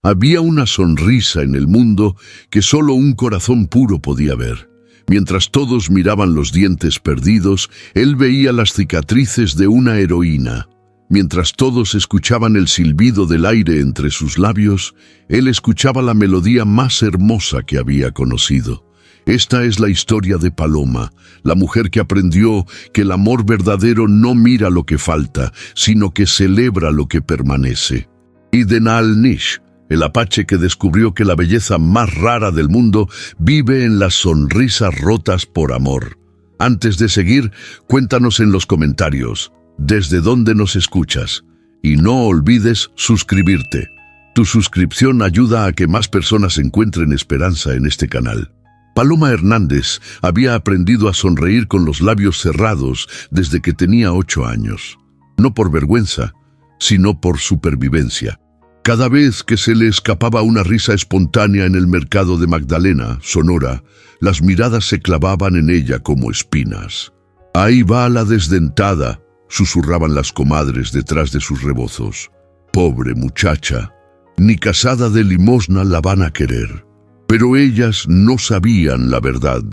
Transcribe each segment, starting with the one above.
Había una sonrisa en el mundo que solo un corazón puro podía ver. Mientras todos miraban los dientes perdidos, él veía las cicatrices de una heroína. Mientras todos escuchaban el silbido del aire entre sus labios, él escuchaba la melodía más hermosa que había conocido. Esta es la historia de Paloma, la mujer que aprendió que el amor verdadero no mira lo que falta, sino que celebra lo que permanece. Y de Naal Nish, el apache que descubrió que la belleza más rara del mundo vive en las sonrisas rotas por amor. Antes de seguir, cuéntanos en los comentarios desde dónde nos escuchas. Y no olvides suscribirte. Tu suscripción ayuda a que más personas encuentren esperanza en este canal. Paloma Hernández había aprendido a sonreír con los labios cerrados desde que tenía 8 años. No por vergüenza, sino por supervivencia. Cada vez que se le escapaba una risa espontánea en el mercado de Magdalena, Sonora, las miradas se clavaban en ella como espinas. «Ahí va la desdentada», susurraban las comadres detrás de sus rebozos. «Pobre muchacha, ni casada de limosna la van a querer». Pero ellas no sabían la verdad.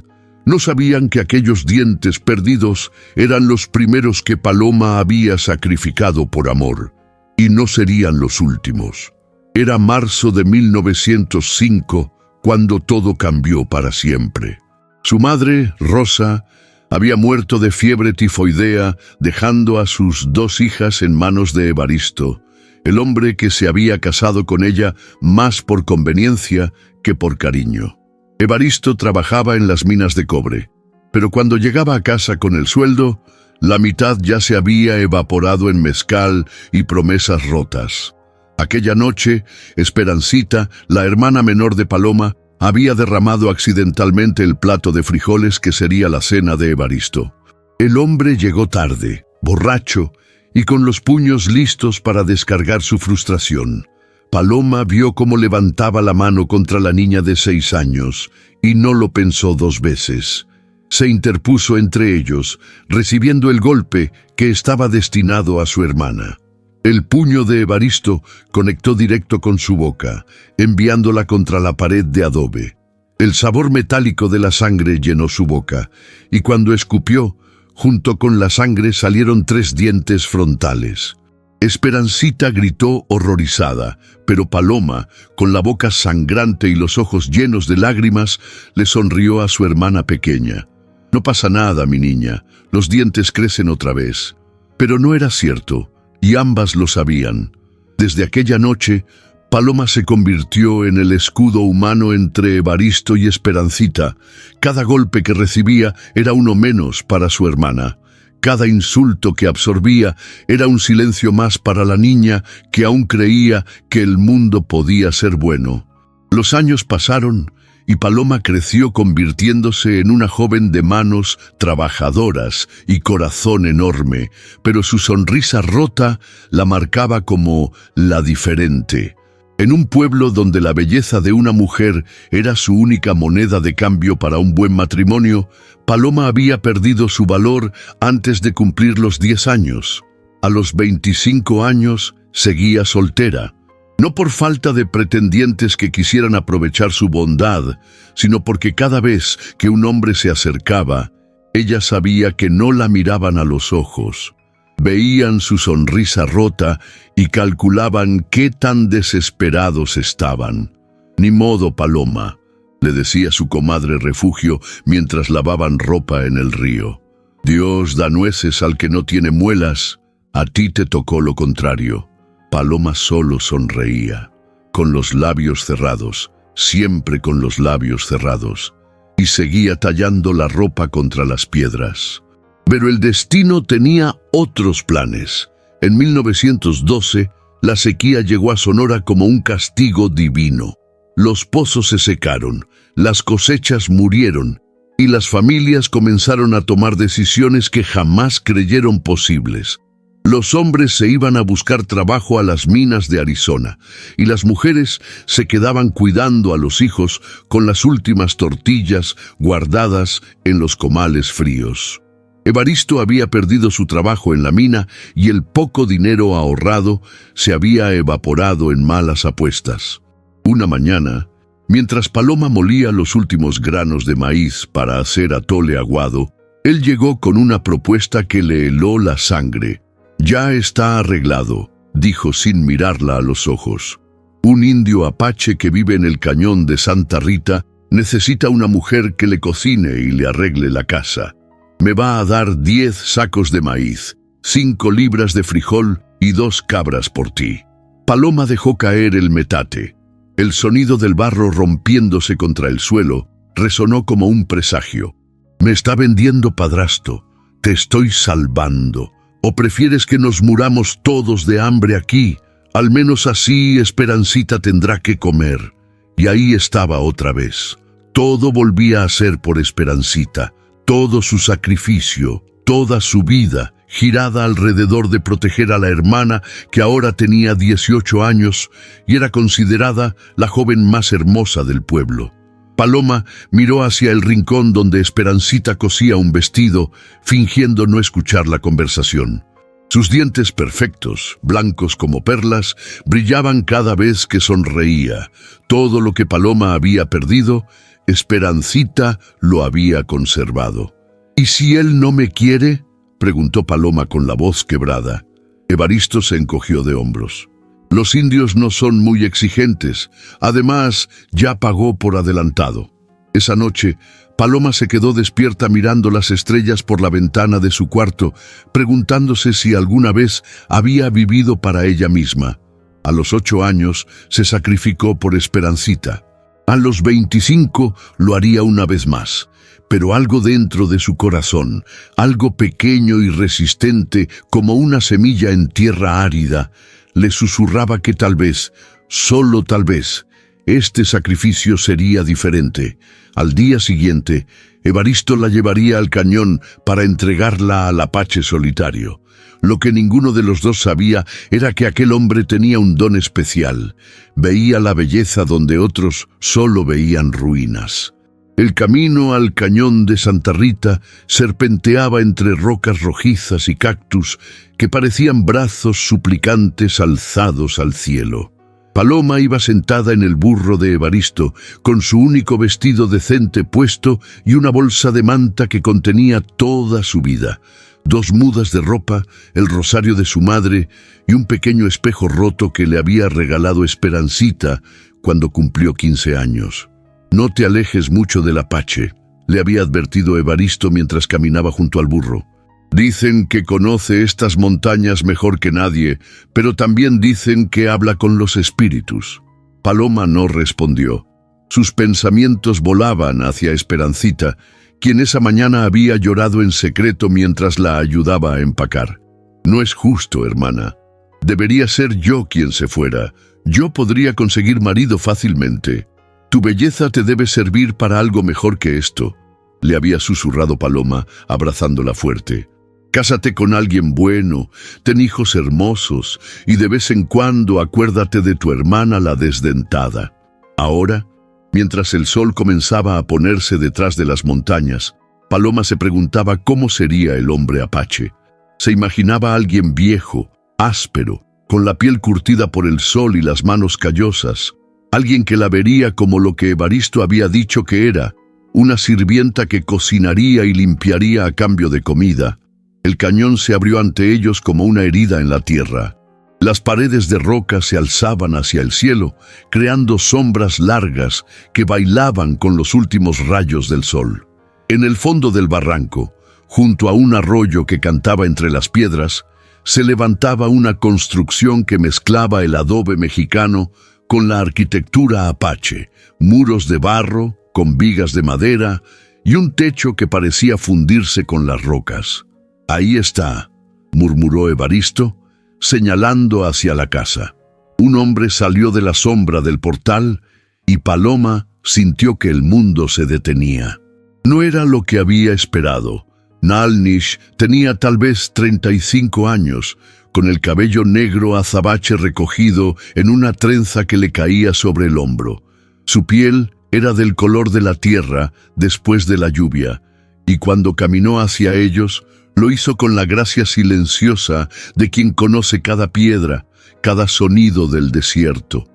No sabían que aquellos dientes perdidos eran los primeros que Paloma había sacrificado por amor. Y no serían los últimos. Era marzo de 1905 cuando todo cambió para siempre. Su madre, Rosa, había muerto de fiebre tifoidea, dejando a sus 2 hijas en manos de Evaristo, el hombre que se había casado con ella más por conveniencia que por cariño. Evaristo trabajaba en las minas de cobre, pero cuando llegaba a casa con el sueldo, la mitad ya se había evaporado en mezcal y promesas rotas. Aquella noche, Esperancita, la hermana menor de Paloma, había derramado accidentalmente el plato de frijoles que sería la cena de Evaristo. El hombre llegó tarde, borracho, y con los puños listos para descargar su frustración. Paloma vio cómo levantaba la mano contra la niña de 6 años, y no lo pensó 2 veces. Se interpuso entre ellos, recibiendo el golpe que estaba destinado a su hermana. El puño de Evaristo conectó directo con su boca, enviándola contra la pared de adobe. El sabor metálico de la sangre llenó su boca, y cuando escupió, junto con la sangre salieron 3 dientes frontales. Esperancita gritó horrorizada, pero Paloma, con la boca sangrante y los ojos llenos de lágrimas, le sonrió a su hermana pequeña. «No pasa nada, mi niña, los dientes crecen otra vez». Pero no era cierto, y ambas lo sabían. Desde aquella noche, Paloma se convirtió en el escudo humano entre Evaristo y Esperancita. Cada golpe que recibía era uno menos para su hermana. Cada insulto que absorbía era un silencio más para la niña que aún creía que el mundo podía ser bueno. Los años pasaron y Paloma creció convirtiéndose en una joven de manos trabajadoras y corazón enorme, pero su sonrisa rota la marcaba como la diferente. En un pueblo donde la belleza de una mujer era su única moneda de cambio para un buen matrimonio, Paloma había perdido su valor antes de cumplir los 10 años. A los 25 años seguía soltera, no por falta de pretendientes que quisieran aprovechar su bondad, sino porque cada vez que un hombre se acercaba, ella sabía que no la miraban a los ojos. Veían su sonrisa rota y calculaban qué tan desesperados estaban. «Ni modo, Paloma», le decía su comadre Refugio mientras lavaban ropa en el río. «Dios da nueces al que no tiene muelas, a ti te tocó lo contrario». Paloma solo sonreía, con los labios cerrados, siempre con los labios cerrados, y seguía tallando la ropa contra las piedras. Pero el destino tenía otros planes. En 1912, la sequía llegó a Sonora como un castigo divino. Los pozos se secaron, las cosechas murieron, y las familias comenzaron a tomar decisiones que jamás creyeron posibles. Los hombres se iban a buscar trabajo a las minas de Arizona, y las mujeres se quedaban cuidando a los hijos con las últimas tortillas guardadas en los comales fríos. Evaristo había perdido su trabajo en la mina y el poco dinero ahorrado se había evaporado en malas apuestas. Una mañana, mientras Paloma molía los últimos granos de maíz para hacer atole aguado, él llegó con una propuesta que le heló la sangre. «Ya está arreglado», dijo sin mirarla a los ojos. «Un indio apache que vive en el cañón de Santa Rita necesita una mujer que le cocine y le arregle la casa. Me va a dar 10 sacos de maíz, 5 libras de frijol y 2 cabras por ti». Paloma dejó caer el metate. El sonido del barro rompiéndose contra el suelo resonó como un presagio. «Me está vendiendo, padrastro. Te estoy salvando. ¿O prefieres que nos muramos todos de hambre aquí? Al menos así Esperancita tendrá que comer». Y ahí estaba otra vez. Todo volvía a ser por Esperancita. Todo su sacrificio, toda su vida, girada alrededor de proteger a la hermana que ahora tenía 18 años y era considerada la joven más hermosa del pueblo. Paloma miró hacia el rincón donde Esperancita cosía un vestido, fingiendo no escuchar la conversación. Sus dientes perfectos, blancos como perlas, brillaban cada vez que sonreía. Todo lo que Paloma había perdido, Esperancita lo había conservado. «¿Y si él no me quiere?», preguntó Paloma con la voz quebrada. Evaristo se encogió de hombros. «Los indios no son muy exigentes. Además, ya pagó por adelantado». Esa noche, Paloma se quedó despierta mirando las estrellas por la ventana de su cuarto, preguntándose si alguna vez había vivido para ella misma. A los 8 años se sacrificó por Esperancita. A los 25 lo haría una vez más. Pero algo dentro de su corazón, algo pequeño y resistente como una semilla en tierra árida, le susurraba que tal vez, solo tal vez, este sacrificio sería diferente. Al día siguiente, Evaristo la llevaría al cañón para entregarla al apache solitario. Lo que ninguno de los dos sabía era que aquel hombre tenía un don especial. Veía la belleza donde otros solo veían ruinas. El camino al cañón de Santa Rita serpenteaba entre rocas rojizas y cactus que parecían brazos suplicantes alzados al cielo. Paloma iba sentada en el burro de Evaristo, con su único vestido decente puesto y una bolsa de manta que contenía toda su vida. 2 mudas de ropa, el rosario de su madre y un pequeño espejo roto que le había regalado Esperancita cuando cumplió 15 años. «No te alejes mucho del apache», le había advertido Evaristo mientras caminaba junto al burro. «Dicen que conoce estas montañas mejor que nadie, pero también dicen que habla con los espíritus». Paloma no respondió. Sus pensamientos volaban hacia Esperancita, quien esa mañana había llorado en secreto mientras la ayudaba a empacar. «No es justo, hermana. Debería ser yo quien se fuera. Yo podría conseguir marido fácilmente. Tu belleza te debe servir para algo mejor que esto», le había susurrado Paloma, abrazándola fuerte. «Cásate con alguien bueno, ten hijos hermosos y de vez en cuando acuérdate de tu hermana la desdentada». Ahora, mientras el sol comenzaba a ponerse detrás de las montañas, Paloma se preguntaba cómo sería el hombre apache. Se imaginaba a alguien viejo, áspero, con la piel curtida por el sol y las manos callosas. Alguien que la vería como lo que Evaristo había dicho que era, una sirvienta que cocinaría y limpiaría a cambio de comida. El cañón se abrió ante ellos como una herida en la tierra. Las paredes de roca se alzaban hacia el cielo, creando sombras largas que bailaban con los últimos rayos del sol. En el fondo del barranco, junto a un arroyo que cantaba entre las piedras, se levantaba una construcción que mezclaba el adobe mexicano con la arquitectura apache, muros de barro, con vigas de madera y un techo que parecía fundirse con las rocas. «Ahí está», murmuró Evaristo, señalando hacia la casa. Un hombre salió de la sombra del portal y Paloma sintió que el mundo se detenía. No era lo que había esperado. Nalnish tenía tal vez 35 años, con el cabello negro azabache recogido en una trenza que le caía sobre el hombro. Su piel era del color de la tierra después de la lluvia, y cuando caminó hacia ellos, lo hizo con la gracia silenciosa de quien conoce cada piedra, cada sonido del desierto.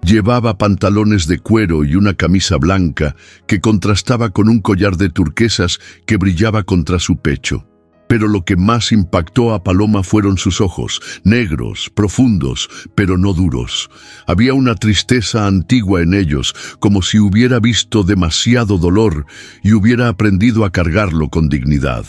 Llevaba pantalones de cuero y una camisa blanca que contrastaba con un collar de turquesas que brillaba contra su pecho. Pero lo que más impactó a Paloma fueron sus ojos, negros, profundos, pero no duros. Había una tristeza antigua en ellos, como si hubiera visto demasiado dolor y hubiera aprendido a cargarlo con dignidad.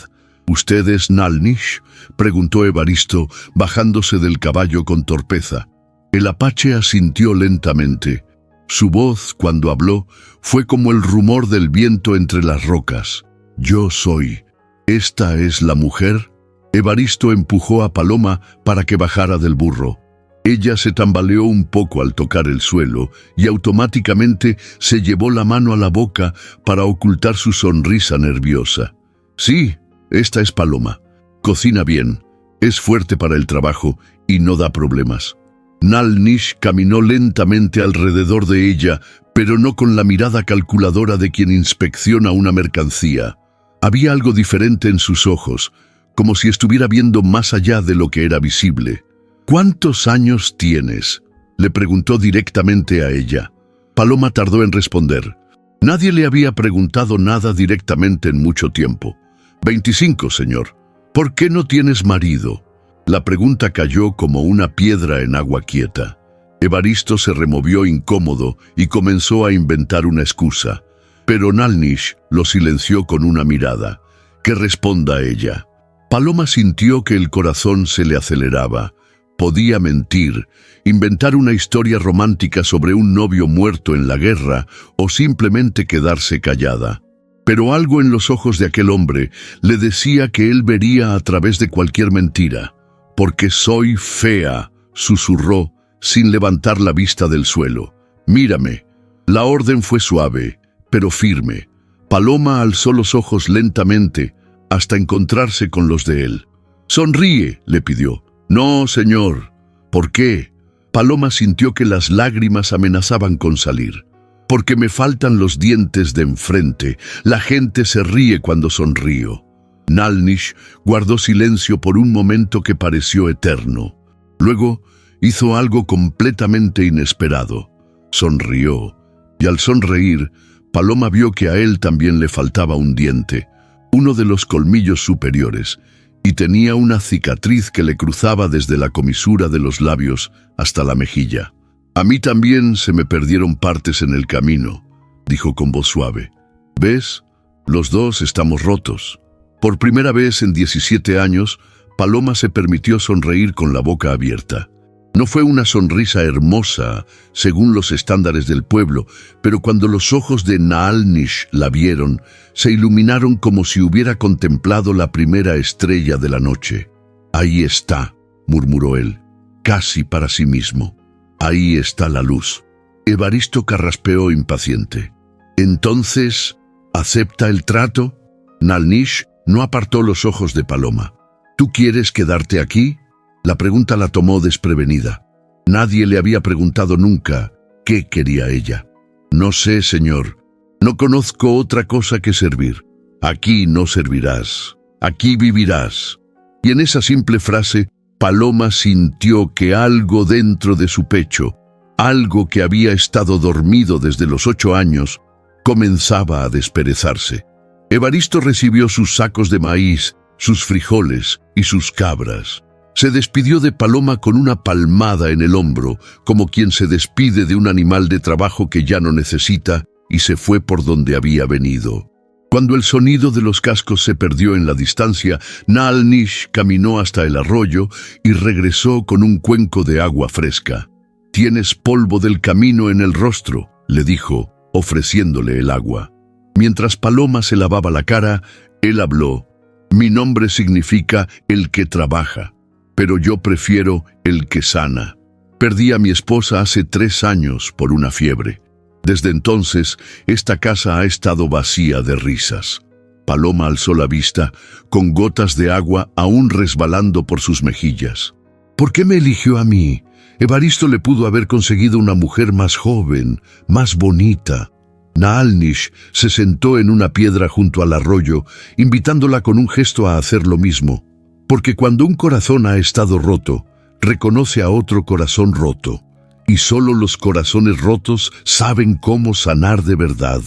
—¿Usted es Nalnish? —preguntó Evaristo, bajándose del caballo con torpeza. El apache asintió lentamente. Su voz, cuando habló, fue como el rumor del viento entre las rocas. —Yo soy. ¿Esta es la mujer? Evaristo empujó a Paloma para que bajara del burro. Ella se tambaleó un poco al tocar el suelo y automáticamente se llevó la mano a la boca para ocultar su sonrisa nerviosa. Sí, esta es Paloma. Cocina bien, es fuerte para el trabajo y no da problemas. Nalnish caminó lentamente alrededor de ella, pero no con la mirada calculadora de quien inspecciona una mercancía. Había algo diferente en sus ojos, como si estuviera viendo más allá de lo que era visible. —¿Cuántos años tienes? —le preguntó directamente a ella. Paloma tardó en responder. Nadie le había preguntado nada directamente en mucho tiempo. —25, señor. ¿Por qué no tienes marido? La pregunta cayó como una piedra en agua quieta. Evaristo se removió incómodo y comenzó a inventar una excusa. Pero Nalnish lo silenció con una mirada. —¿Qué responda ella? Paloma sintió que el corazón se le aceleraba. Podía mentir, inventar una historia romántica sobre un novio muerto en la guerra o simplemente quedarse callada. Pero algo en los ojos de aquel hombre le decía que él vería a través de cualquier mentira. —Porque soy fea —susurró, sin levantar la vista del suelo. —Mírame. La orden fue suave, pero firme. Paloma alzó los ojos lentamente hasta encontrarse con los de él. —Sonríe —le pidió. —No, señor. —¿Por qué? Paloma sintió que las lágrimas amenazaban con salir. —Porque me faltan los dientes de enfrente. La gente se ríe cuando sonrío. Nalnish guardó silencio por un momento que pareció eterno. Luego hizo algo completamente inesperado. Sonrió, y al sonreír, Paloma vio que a él también le faltaba un diente, uno de los colmillos superiores, y tenía una cicatriz que le cruzaba desde la comisura de los labios hasta la mejilla. —A mí también se me perdieron partes en el camino —dijo con voz suave—. ¿Ves? Los dos estamos rotos. Por primera vez en 17 años, Paloma se permitió sonreír con la boca abierta. No fue una sonrisa hermosa, según los estándares del pueblo, pero cuando los ojos de Nalnish la vieron, se iluminaron como si hubiera contemplado la primera estrella de la noche. —Ahí está —murmuró él, casi para sí mismo—. Ahí está la luz. Evaristo carraspeó impaciente. —Entonces, ¿acepta el trato? Nalnish no apartó los ojos de Paloma. —¿Tú quieres quedarte aquí? La pregunta la tomó desprevenida. Nadie le había preguntado nunca qué quería ella. —No sé, señor. No conozco otra cosa que servir. Aquí no servirás. Aquí vivirás. Y en esa simple frase, Paloma sintió que algo dentro de su pecho, algo que había estado dormido desde los 8 años, comenzaba a desperezarse. Evaristo recibió sus sacos de maíz, sus frijoles y sus cabras. Se despidió de Paloma con una palmada en el hombro, como quien se despide de un animal de trabajo que ya no necesita, y se fue por donde había venido. Cuando el sonido de los cascos se perdió en la distancia, Nalnish caminó hasta el arroyo y regresó con un cuenco de agua fresca. —Tienes polvo del camino en el rostro —le dijo, ofreciéndole el agua. Mientras Paloma se lavaba la cara, él habló. —Mi nombre significa el que trabaja, pero yo prefiero el que sana. Perdí a mi esposa hace 3 años por una fiebre. Desde entonces, esta casa ha estado vacía de risas. Paloma alzó la vista, con gotas de agua aún resbalando por sus mejillas. —¿Por qué me eligió a mí? Evaristo le pudo haber conseguido una mujer más joven, más bonita. Nalnish se sentó en una piedra junto al arroyo, invitándola con un gesto a hacer lo mismo. Porque cuando un corazón ha estado roto, reconoce a otro corazón roto. y solo los corazones rotos saben cómo sanar de verdad.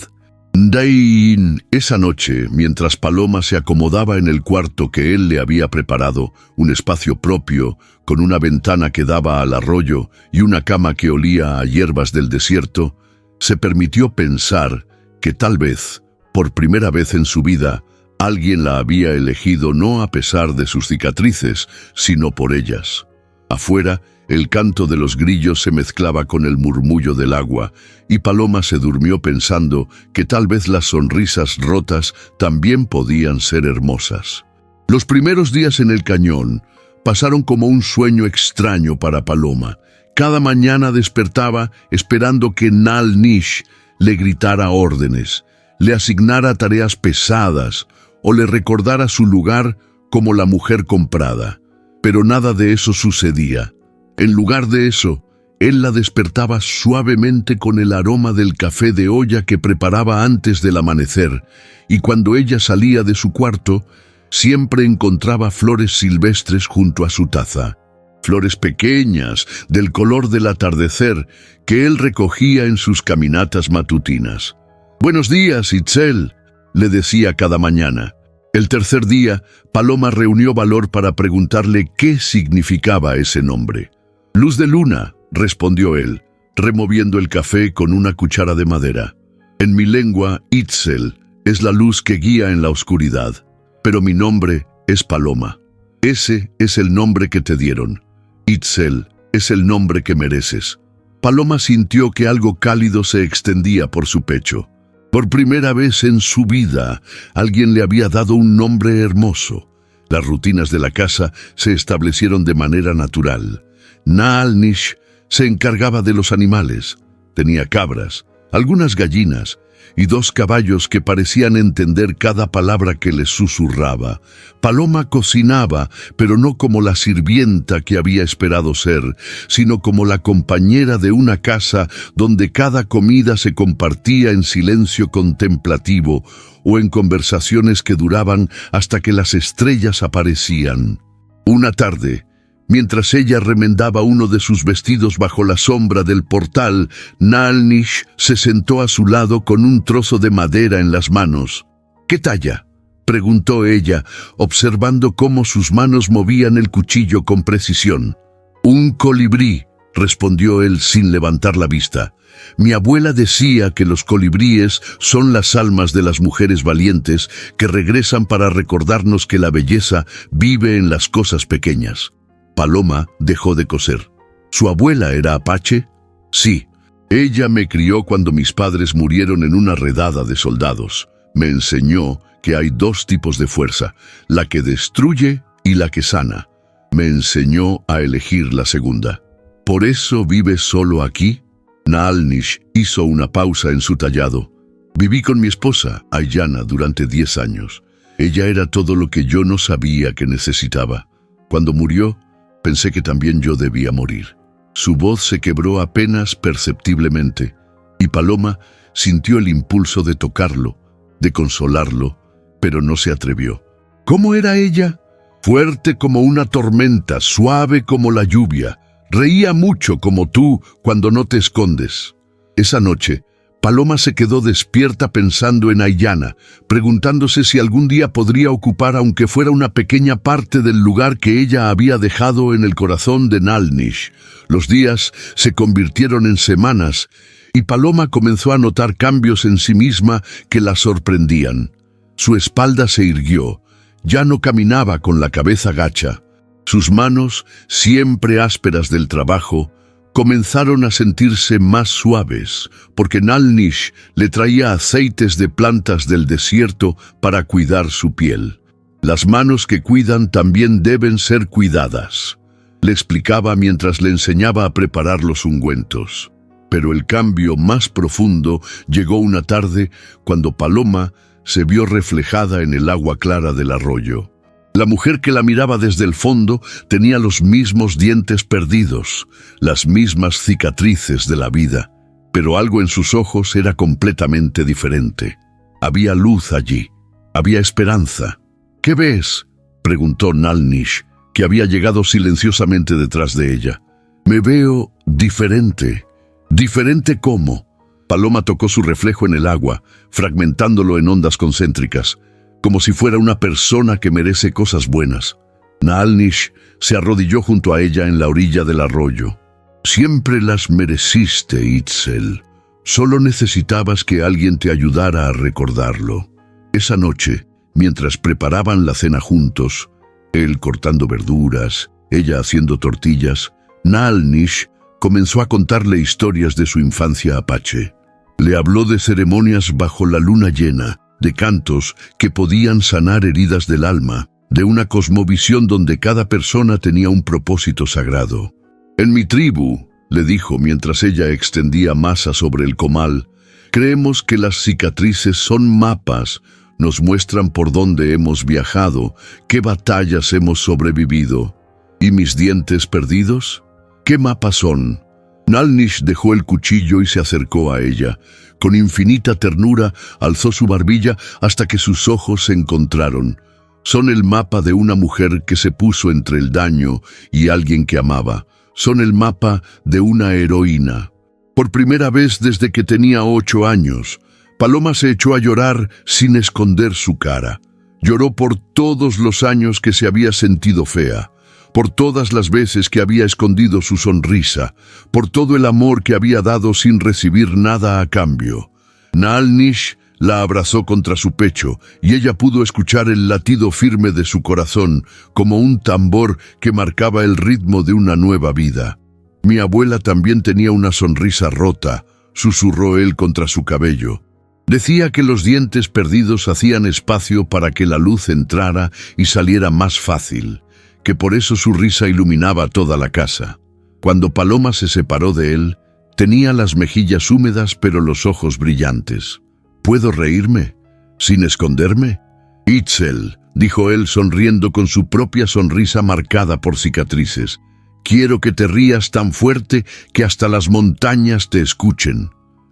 Dain, esa noche, mientras Paloma se acomodaba en el cuarto que él le había preparado, un espacio propio, con una ventana que daba al arroyo y una cama que olía a hierbas del desierto, se permitió pensar que tal vez, por primera vez en su vida, alguien la había elegido no a pesar de sus cicatrices, sino por ellas. Afuera, el canto de los grillos se mezclaba con el murmullo del agua, y Paloma se durmió pensando que tal vez las sonrisas rotas también podían ser hermosas. Los primeros días en el cañón pasaron como un sueño extraño para Paloma. Cada mañana despertaba esperando que Nal Nish le gritara órdenes, le asignara tareas pesadas o le recordara su lugar como la mujer comprada. Pero nada de eso sucedía. En lugar de eso, él la despertaba suavemente con el aroma del café de olla que preparaba antes del amanecer, y cuando ella salía de su cuarto, siempre encontraba flores silvestres junto a su taza. Flores pequeñas, del color del atardecer, que él recogía en sus caminatas matutinas. «Buenos días, Itzel», le decía cada mañana. El tercer día, Paloma reunió valor para preguntarle qué significaba ese nombre. «Luz de luna», respondió él, removiendo el café con una cuchara de madera. «En mi lengua, Itzel es la luz que guía en la oscuridad, pero mi nombre es Paloma. Ese es el nombre que te dieron. Itzel es el nombre que mereces». Paloma sintió que algo cálido se extendía por su pecho. Por primera vez en su vida, alguien le había dado un nombre hermoso. Las rutinas de la casa se establecieron de manera natural. Naal Nish se encargaba de los animales. Tenía cabras, algunas gallinas y 2 caballos que parecían entender cada palabra que les susurraba. Paloma cocinaba, pero no como la sirvienta que había esperado ser, sino como la compañera de una casa donde cada comida se compartía en silencio contemplativo o en conversaciones que duraban hasta que las estrellas aparecían. Una tarde, mientras ella remendaba uno de sus vestidos bajo la sombra del portal, Naal Nish se sentó a su lado con un trozo de madera en las manos. «¿Qué talla?», preguntó ella, observando cómo sus manos movían el cuchillo con precisión. «Un colibrí», respondió él sin levantar la vista. «Mi abuela decía que los colibríes son las almas de las mujeres valientes que regresan para recordarnos que la belleza vive en las cosas pequeñas». Paloma dejó de coser. ¿Su abuela era apache? Sí. Ella me crió cuando mis padres murieron en una redada de soldados. Me enseñó que hay 2 tipos de fuerza, la que destruye y la que sana. Me enseñó a elegir la segunda. ¿Por eso vives solo aquí? Naal Nish hizo una pausa en su tallado. Viví con mi esposa, Aiyana, durante 10 años. Ella era todo lo que yo no sabía que necesitaba. Cuando murió, pensé que también yo debía morir. Su voz se quebró apenas perceptiblemente, y Paloma sintió el impulso de tocarlo, de consolarlo, pero no se atrevió. ¿Cómo era ella? Fuerte como una tormenta, suave como la lluvia. Reía mucho como tú cuando no te escondes. Esa noche, Paloma se quedó despierta pensando en Aiyana, preguntándose si algún día podría ocupar aunque fuera una pequeña parte del lugar que ella había dejado en el corazón de Naal Nish. Los días se convirtieron en semanas y Paloma comenzó a notar cambios en sí misma que la sorprendían. Su espalda se irguió, ya no caminaba con la cabeza gacha. Sus manos, siempre ásperas del trabajo, comenzaron a sentirse más suaves, porque Naal Nish le traía aceites de plantas del desierto para cuidar su piel. Las manos que cuidan también deben ser cuidadas, le explicaba mientras le enseñaba a preparar los ungüentos. Pero el cambio más profundo llegó una tarde cuando Paloma se vio reflejada en el agua clara del arroyo. La mujer que la miraba desde el fondo tenía los mismos dientes perdidos, las mismas cicatrices de la vida, pero algo en sus ojos era completamente diferente. Había luz allí, había esperanza. «¿Qué ves?», preguntó Naal Nish, que había llegado silenciosamente detrás de ella. Me veo diferente. ¿Diferente cómo? Paloma tocó su reflejo en el agua, fragmentándolo en ondas concéntricas, como si fuera una persona que merece cosas buenas. Naalnish se arrodilló junto a ella en la orilla del arroyo. Siempre las mereciste, Itzel. Solo necesitabas que alguien te ayudara a recordarlo. Esa noche, mientras preparaban la cena juntos, él cortando verduras, ella haciendo tortillas, Naalnish comenzó a contarle historias de su infancia apache. Le habló de ceremonias bajo la luna llena, de cantos que podían sanar heridas del alma, de una cosmovisión donde cada persona tenía un propósito sagrado. En mi tribu, le dijo mientras ella extendía masa sobre el comal, creemos que las cicatrices son mapas, nos muestran por dónde hemos viajado, qué batallas hemos sobrevivido. ¿Y mis dientes perdidos? ¿Qué mapas son? Naalnish dejó el cuchillo y se acercó a ella. Con infinita ternura alzó su barbilla hasta que sus ojos se encontraron. Son el mapa de una mujer que se puso entre el daño y alguien que amaba. Son el mapa de una heroína. Por primera vez desde que tenía 8 años, Paloma se echó a llorar sin esconder su cara. Lloró por todos los años que se había sentido fea, por todas las veces que había escondido su sonrisa, por todo el amor que había dado sin recibir nada a cambio. Naalnish la abrazó contra su pecho y ella pudo escuchar el latido firme de su corazón como un tambor que marcaba el ritmo de una nueva vida. Mi abuela también tenía una sonrisa rota, susurró él contra su cabello. Decía que los dientes perdidos hacían espacio para que la luz entrara y saliera más fácil, que por eso su risa iluminaba toda la casa. Cuando Paloma se separó de él, tenía las mejillas húmedas pero los ojos brillantes. ¿Puedo reírme? ¿Sin esconderme? Itzel, dijo él sonriendo con su propia sonrisa marcada por cicatrices. Quiero que te rías tan fuerte que hasta las montañas te escuchen.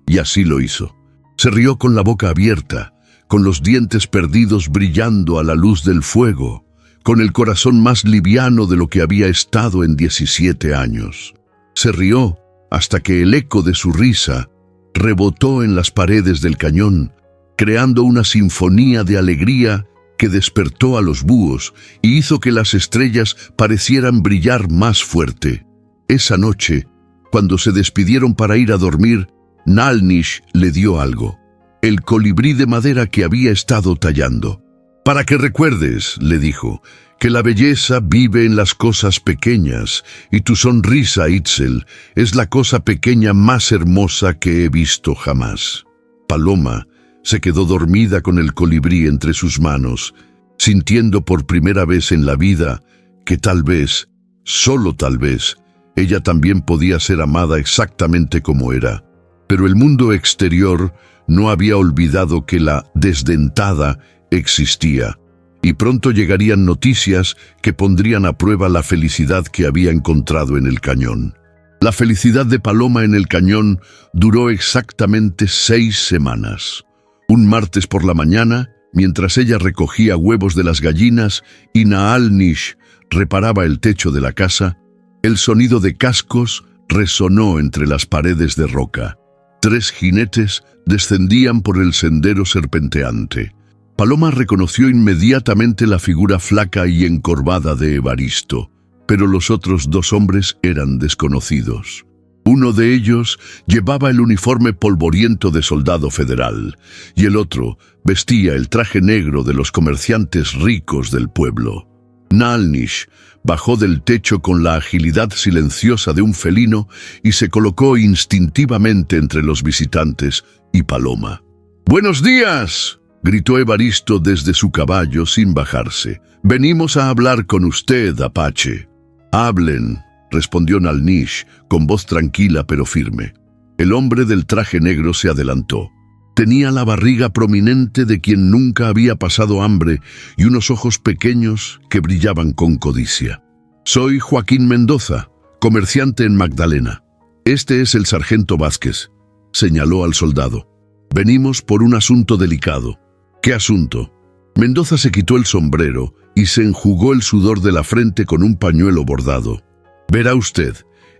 Y así lo hizo. Se rió con la boca abierta, con los dientes perdidos brillando a la luz del fuego, con el corazón más liviano de lo que había estado en 17 años. Se rió hasta que el eco de su risa rebotó en las paredes del cañón, creando una sinfonía de alegría que despertó a los búhos y hizo que las estrellas parecieran brillar más fuerte. Esa noche, cuando se despidieron para ir a dormir, Naalnish le dio algo, el colibrí de madera que había estado tallando. Para que recuerdes, le dijo, que la belleza vive en las cosas pequeñas, y tu sonrisa, Itzel, es la cosa pequeña más hermosa que he visto jamás. Paloma se quedó dormida con el colibrí entre sus manos, sintiendo por primera vez en la vida que tal vez, solo tal vez, ella también podía ser amada exactamente como era. Pero el mundo exterior no había olvidado que la desdentada existía, y pronto llegarían noticias que pondrían a prueba la felicidad que había encontrado en el cañón. La felicidad de Paloma en el cañón duró exactamente 6 semanas. Un martes por la mañana, mientras ella recogía huevos de las gallinas y Naalnish reparaba el techo de la casa, el sonido de cascos resonó entre las paredes de roca. 3 jinetes descendían por el sendero serpenteante. Paloma reconoció inmediatamente la figura flaca y encorvada de Evaristo, pero los otros 2 hombres eran desconocidos. Uno de ellos llevaba el uniforme polvoriento de soldado federal, y el otro vestía el traje negro de los comerciantes ricos del pueblo. Naalnish bajó del techo con la agilidad silenciosa de un felino y se colocó instintivamente entre los visitantes y Paloma. «¡Buenos días!», gritó Evaristo desde su caballo sin bajarse. «Venimos a hablar con usted, Apache». «Hablen», respondió Naalnish con voz tranquila pero firme. El hombre del traje negro se adelantó. Tenía la barriga prominente de quien nunca había pasado hambre y unos ojos pequeños que brillaban con codicia. «Soy Joaquín Mendoza, comerciante en Magdalena. Este es el sargento Vázquez», señaló al soldado. «Venimos por un asunto delicado». «¿Qué asunto?». Mendoza se quitó el sombrero y se enjugó el sudor de la frente con un pañuelo bordado. «Verá usted,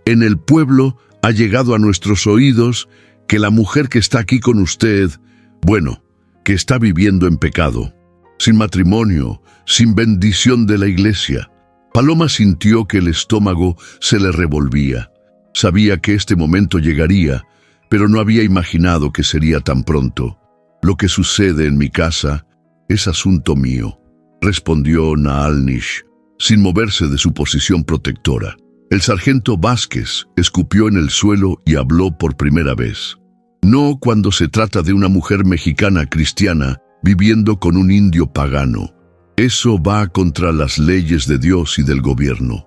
En el pueblo ha llegado a nuestros oídos que la mujer que está aquí con usted, bueno, que está viviendo en pecado, sin matrimonio, sin bendición de la iglesia. Paloma sintió que el estómago se le revolvía. Sabía que este momento llegaría, pero no había imaginado que sería tan pronto. Lo que sucede en mi casa es asunto mío, respondió Naalnish, sin moverse de su posición protectora. El sargento Vázquez escupió en el suelo y habló por primera vez. No cuando se trata de una mujer mexicana cristiana viviendo con un indio pagano. Eso va contra las leyes de Dios y del gobierno.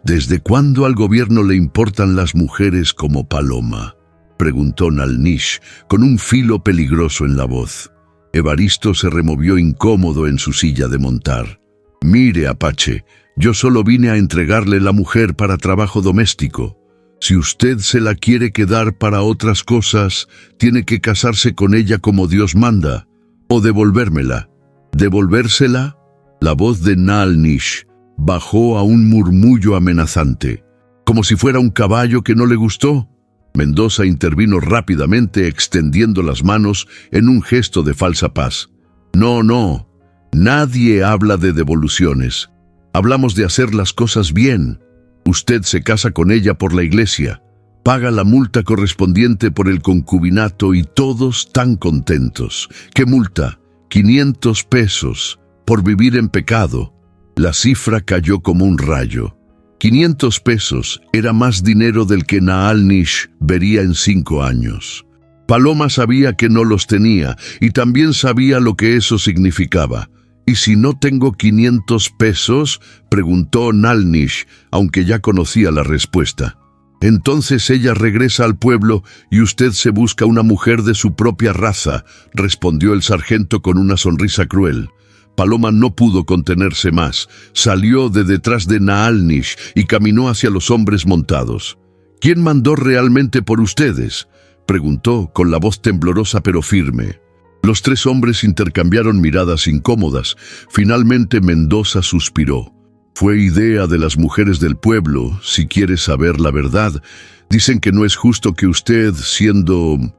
¿Desde cuándo al gobierno le importan las mujeres como Paloma?, preguntó Naalnish con un filo peligroso en la voz. Evaristo se removió incómodo en su silla de montar. Mire, Apache, yo solo vine a entregarle la mujer para trabajo doméstico. Si usted se la quiere quedar para otras cosas, tiene que casarse con ella como Dios manda, o devolvérmela. ¿Devolvérsela? La voz de Naalnish bajó a un murmullo amenazante, como si fuera un caballo que no le gustó. Mendoza intervino rápidamente extendiendo las manos en un gesto de falsa paz. No, nadie habla de devoluciones. Hablamos de hacer las cosas bien. Usted se casa con ella por la iglesia, paga la multa correspondiente por el concubinato y todos tan contentos. ¿Qué multa? 500 pesos por vivir en pecado. La cifra cayó como un rayo. 500 pesos era más dinero del que Naalnish vería en 5 años. Paloma sabía que no los tenía y también sabía lo que eso significaba. ¿Y si no tengo 500 pesos? Preguntó Naalnish, aunque ya conocía la respuesta. Entonces ella regresa al pueblo y usted se busca una mujer de su propia raza, respondió el sargento con una sonrisa cruel. Paloma no pudo contenerse más, salió de detrás de Naalnish y caminó hacia los hombres montados. ¿Quién mandó realmente por ustedes?, preguntó con la voz temblorosa pero firme. Los 3 hombres intercambiaron miradas incómodas. Finalmente Mendoza suspiró. Fue idea de las mujeres del pueblo, si quiere saber la verdad. Dicen que no es justo que usted, siendo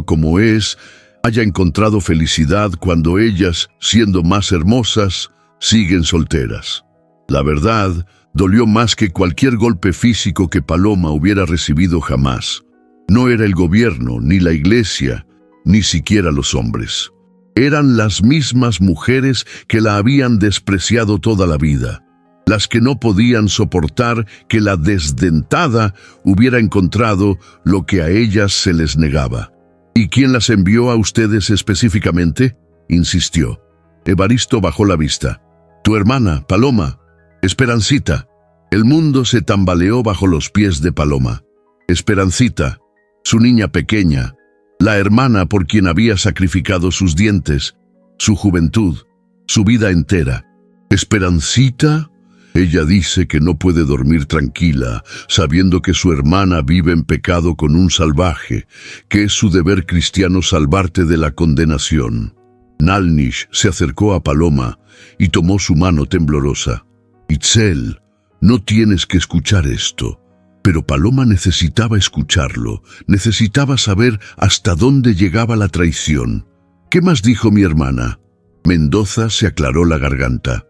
como es, haya encontrado felicidad cuando ellas, siendo más hermosas, siguen solteras. La verdad, dolió más que cualquier golpe físico que Paloma hubiera recibido jamás. No era el gobierno, ni la iglesia, ni siquiera los hombres. Eran las mismas mujeres que la habían despreciado toda la vida, las que no podían soportar que la desdentada hubiera encontrado lo que a ellas se les negaba. ¿Y quién las envió a ustedes específicamente?, insistió. Evaristo bajó la vista. Tu hermana, Paloma. Esperancita. El mundo se tambaleó bajo los pies de Paloma. Esperancita, su niña pequeña, la hermana por quien había sacrificado sus dientes, su juventud, su vida entera. ¿Esperancita? Ella dice que no puede dormir tranquila, sabiendo que su hermana vive en pecado con un salvaje, que es su deber cristiano salvarte de la condenación. Naalnish se acercó a Paloma y tomó su mano temblorosa. Itzel, no tienes que escuchar esto. Pero Paloma necesitaba escucharlo, necesitaba saber hasta dónde llegaba la traición. ¿Qué más dijo mi hermana? Mendoza se aclaró la garganta.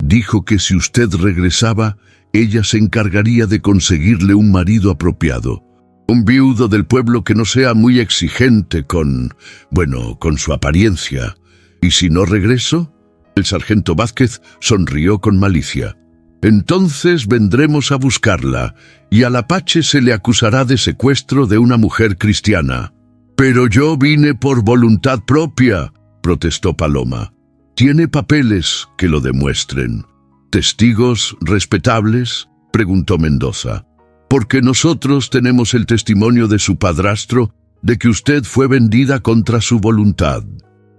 Dijo que si usted regresaba, ella se encargaría de conseguirle un marido apropiado. Un viudo del pueblo que no sea muy exigente con su apariencia. ¿Y si no regreso? El sargento Vázquez sonrió con malicia. Entonces vendremos a buscarla, y al Apache se le acusará de secuestro de una mujer cristiana. Pero yo vine por voluntad propia, protestó Paloma. ¿Tiene papeles que lo demuestren? ¿Testigos respetables?, preguntó Mendoza. Porque nosotros tenemos el testimonio de su padrastro de que usted fue vendida contra su voluntad.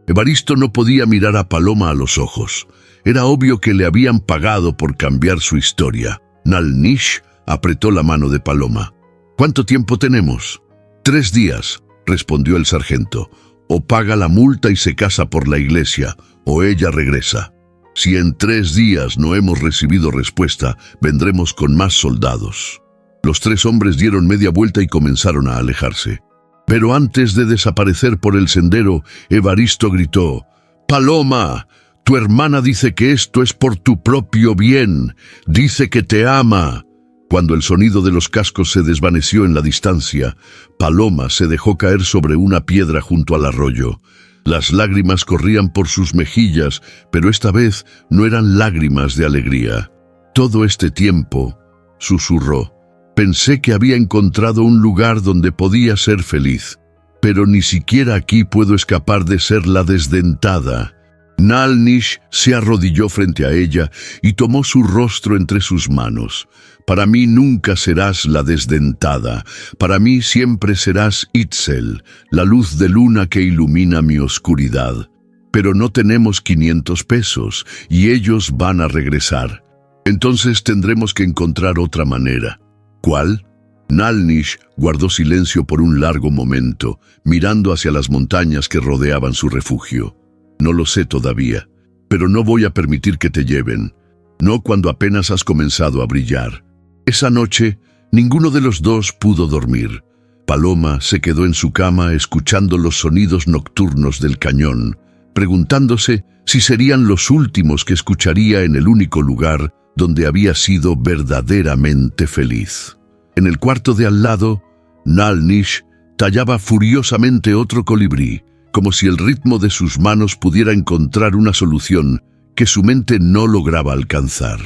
Evaristo no podía mirar a Paloma a los ojos. Era obvio que le habían pagado por cambiar su historia. Naalnish apretó la mano de Paloma. ¿Cuánto tiempo tenemos? 3 días, respondió el sargento. O paga la multa y se casa por la iglesia, o ella regresa. Si en 3 días no hemos recibido respuesta, vendremos con más soldados». Los 3 hombres dieron media vuelta y comenzaron a alejarse. Pero antes de desaparecer por el sendero, Evaristo gritó: «Paloma, tu hermana dice que esto es por tu propio bien. Dice que te ama». Cuando el sonido de los cascos se desvaneció en la distancia, Paloma se dejó caer sobre una piedra junto al arroyo. Las lágrimas corrían por sus mejillas, pero esta vez no eran lágrimas de alegría. «Todo este tiempo», susurró, «pensé que había encontrado un lugar donde podía ser feliz, pero ni siquiera aquí puedo escapar de ser la desdentada». Nalnish se arrodilló frente a ella y tomó su rostro entre sus manos. «Para mí nunca serás la desdentada. Para mí siempre serás Itzel, la luz de luna que ilumina mi oscuridad. Pero no tenemos 500 pesos y ellos van a regresar. Entonces tendremos que encontrar otra manera». «¿Cuál?». Nalnish guardó silencio por un largo momento, mirando hacia las montañas que rodeaban su refugio. «No lo sé todavía, pero no voy a permitir que te lleven. No cuando apenas has comenzado a brillar». Esa noche, ninguno de los dos pudo dormir. Paloma se quedó en su cama escuchando los sonidos nocturnos del cañón, preguntándose si serían los últimos que escucharía en el único lugar donde había sido verdaderamente feliz. En el cuarto de al lado, Nalnish tallaba furiosamente otro colibrí, como si el ritmo de sus manos pudiera encontrar una solución que su mente no lograba alcanzar.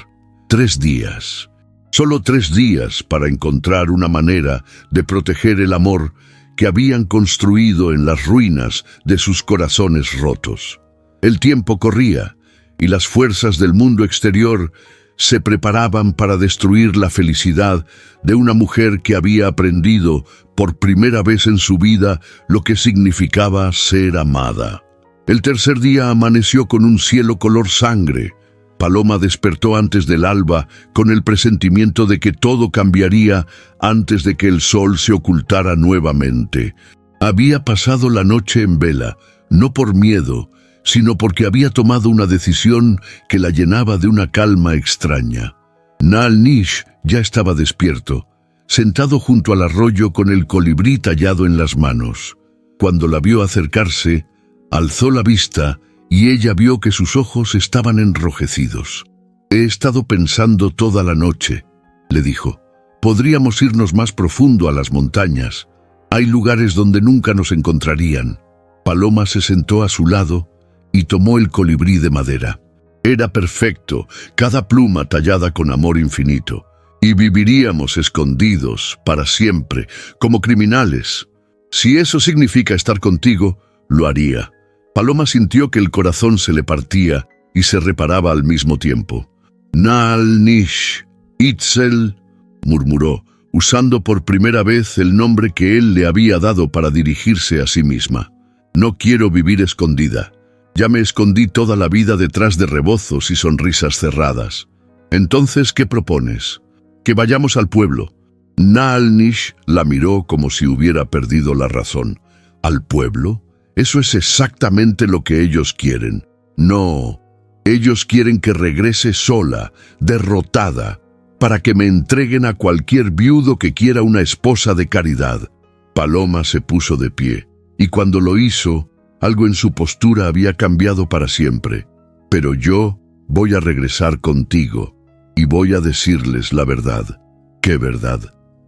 3 días. Solo 3 días para encontrar una manera de proteger el amor que habían construido en las ruinas de sus corazones rotos. El tiempo corría y las fuerzas del mundo exterior se preparaban para destruir la felicidad de una mujer que había aprendido por primera vez en su vida lo que significaba ser amada. El tercer día amaneció con un cielo color sangre. Paloma despertó antes del alba con el presentimiento de que todo cambiaría antes de que el sol se ocultara nuevamente. Había pasado la noche en vela, no por miedo, sino porque había tomado una decisión que la llenaba de una calma extraña. Nalnish ya estaba despierto, sentado junto al arroyo con el colibrí tallado en las manos. Cuando la vio acercarse, alzó la vista y ella vio que sus ojos estaban enrojecidos. «He estado pensando toda la noche», le dijo. «Podríamos irnos más profundo a las montañas. Hay lugares donde nunca nos encontrarían». Paloma se sentó a su lado y tomó el colibrí de madera. Era perfecto, cada pluma tallada con amor infinito. Y viviríamos escondidos para siempre, como criminales. Si eso significa estar contigo, lo haría. Paloma sintió que el corazón se le partía y se reparaba al mismo tiempo. «Nalnish, Itzel», murmuró, usando por primera vez el nombre que él le había dado para dirigirse a sí misma. «No quiero vivir escondida. Ya me escondí toda la vida detrás de rebozos y sonrisas cerradas. Entonces, ¿qué propones? Que vayamos al pueblo». Nalnish la miró como si hubiera perdido la razón. «¿Al pueblo? Eso es exactamente lo que ellos quieren». «No, ellos quieren que regrese sola, derrotada, para que me entreguen a cualquier viudo que quiera una esposa de caridad». Paloma se puso de pie, y cuando lo hizo, algo en su postura había cambiado para siempre. «Pero yo voy a regresar contigo, y voy a decirles la verdad». «¿Qué verdad?».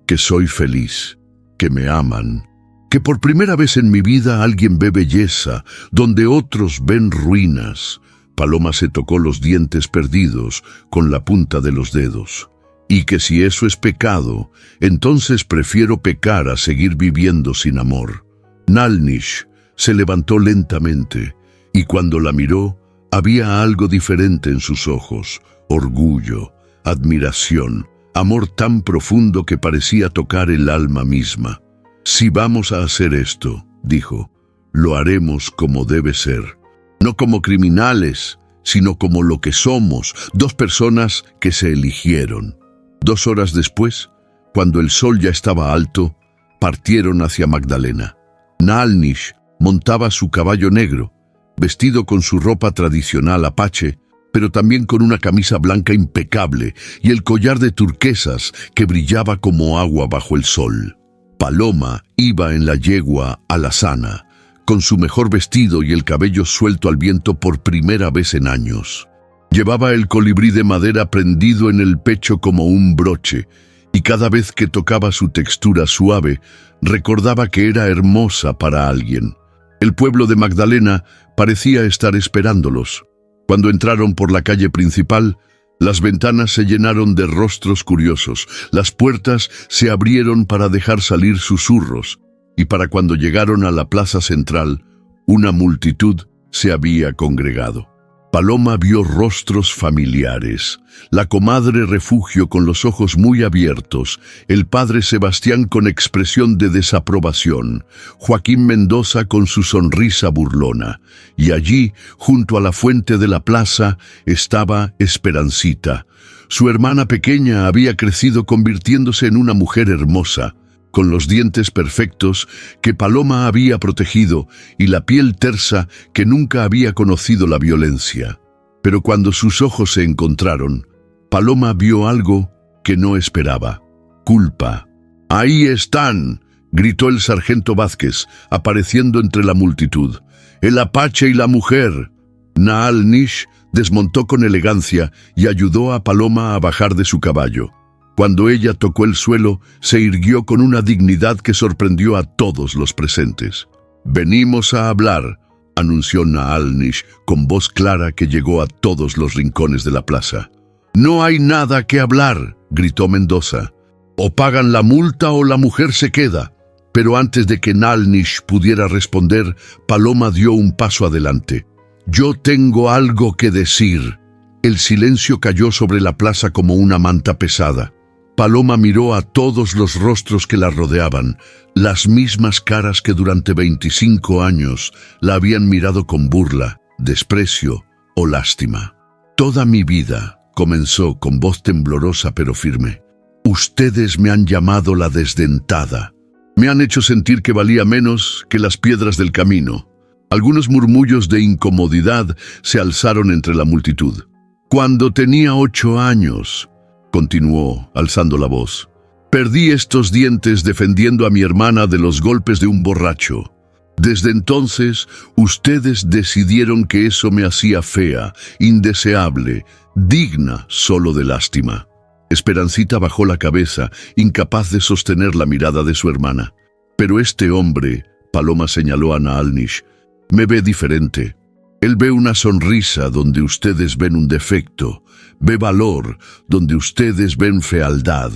«Que soy feliz, que me aman, que por primera vez en mi vida alguien ve belleza donde otros ven ruinas». Paloma se tocó los dientes perdidos con la punta de los dedos. «Y que si eso es pecado, entonces prefiero pecar a seguir viviendo sin amor». Nalnish se levantó lentamente, y cuando la miró, había algo diferente en sus ojos: orgullo, admiración, amor tan profundo que parecía tocar el alma misma. «Si vamos a hacer esto», dijo, «lo haremos como debe ser. No como criminales, sino como lo que somos, 2 personas que se eligieron». 2 horas después, cuando el sol ya estaba alto, partieron hacia Magdalena. Nalnish montaba su caballo negro, vestido con su ropa tradicional apache, pero también con una camisa blanca impecable y el collar de turquesas que brillaba como agua bajo el sol. Paloma iba en la yegua alazana, con su mejor vestido y el cabello suelto al viento por primera vez en años. Llevaba el colibrí de madera prendido en el pecho como un broche, y cada vez que tocaba su textura suave, recordaba que era hermosa para alguien. El pueblo de Magdalena parecía estar esperándolos. Cuando entraron por la calle principal, las ventanas se llenaron de rostros curiosos, las puertas se abrieron para dejar salir susurros, y para cuando llegaron a la plaza central, una multitud se había congregado. Paloma vio rostros familiares, la comadre Refugio con los ojos muy abiertos, el padre Sebastián con expresión de desaprobación, Joaquín Mendoza con su sonrisa burlona, y allí, junto a la fuente de la plaza, estaba Esperancita. Su hermana pequeña había crecido convirtiéndose en una mujer hermosa, con los dientes perfectos que Paloma había protegido y la piel tersa que nunca había conocido la violencia. Pero cuando sus ojos se encontraron, Paloma vio algo que no esperaba: culpa. «¡Ahí están!», gritó el sargento Vázquez, apareciendo entre la multitud. «El apache y la mujer». Naal Nish desmontó con elegancia y ayudó a Paloma a bajar de su caballo. Cuando ella tocó el suelo, se irguió con una dignidad que sorprendió a todos los presentes. «Venimos a hablar», anunció Naal Nish con voz clara que llegó a todos los rincones de la plaza. «No hay nada que hablar», gritó Mendoza. «O pagan la multa o la mujer se queda». Pero antes de que Naal Nish pudiera responder, Paloma dio un paso adelante. «Yo tengo algo que decir». El silencio cayó sobre la plaza como una manta pesada. Paloma miró a todos los rostros que la rodeaban, las mismas caras que durante 25 años la habían mirado con burla, desprecio o lástima. «Toda mi vida», comenzó con voz temblorosa pero firme, «ustedes me han llamado la desdentada. Me han hecho sentir que valía menos que las piedras del camino». Algunos murmullos de incomodidad se alzaron entre la multitud. «Cuando tenía 8 años», continuó, alzando la voz, «perdí estos dientes defendiendo a mi hermana de los golpes de un borracho. Desde entonces, ustedes decidieron que eso me hacía fea, indeseable, digna solo de lástima». Esperancita bajó la cabeza, incapaz de sostener la mirada de su hermana. «Pero este hombre», Paloma señaló a Naal Nish, «me ve diferente. Él ve una sonrisa donde ustedes ven un defecto, ve valor donde ustedes ven fealdad,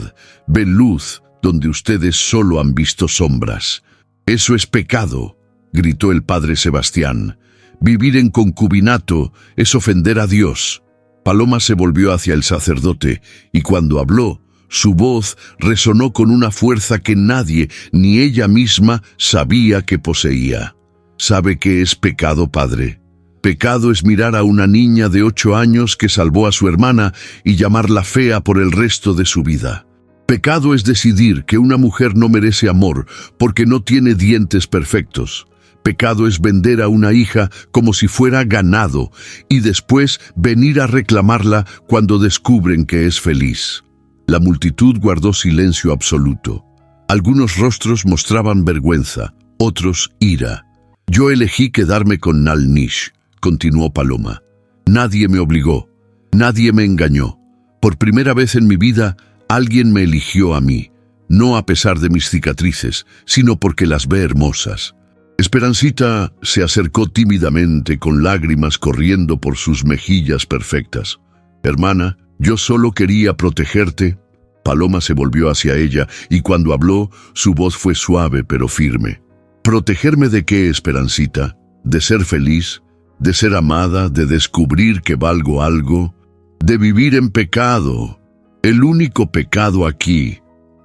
ve luz donde ustedes solo han visto sombras. Eso es pecado», gritó el padre Sebastián. «Vivir en concubinato es ofender a Dios». Paloma se volvió hacia el sacerdote y cuando habló, su voz resonó con una fuerza que nadie, ni ella misma, sabía que poseía. «¿Sabe qué es pecado, padre? Pecado es mirar a una niña de 8 años que salvó a su hermana y llamarla fea por el resto de su vida. Pecado es decidir que una mujer no merece amor porque no tiene dientes perfectos. Pecado es vender a una hija como si fuera ganado y después venir a reclamarla cuando descubren que es feliz». La multitud guardó silencio absoluto. Algunos rostros mostraban vergüenza, otros ira. «Yo elegí quedarme con Naal Nish», continuó Paloma. «Nadie me obligó, nadie me engañó. Por primera vez en mi vida, alguien me eligió a mí, no a pesar de mis cicatrices, sino porque las ve hermosas». Esperancita se acercó tímidamente con lágrimas corriendo por sus mejillas perfectas. «Hermana, yo solo quería protegerte». Paloma se volvió hacia ella y cuando habló, su voz fue suave pero firme. «¿Protegerme de qué, Esperancita? ¿De ser feliz? ¿De ser amada? ¿De descubrir que valgo algo? ¿De vivir en pecado? El único pecado aquí»,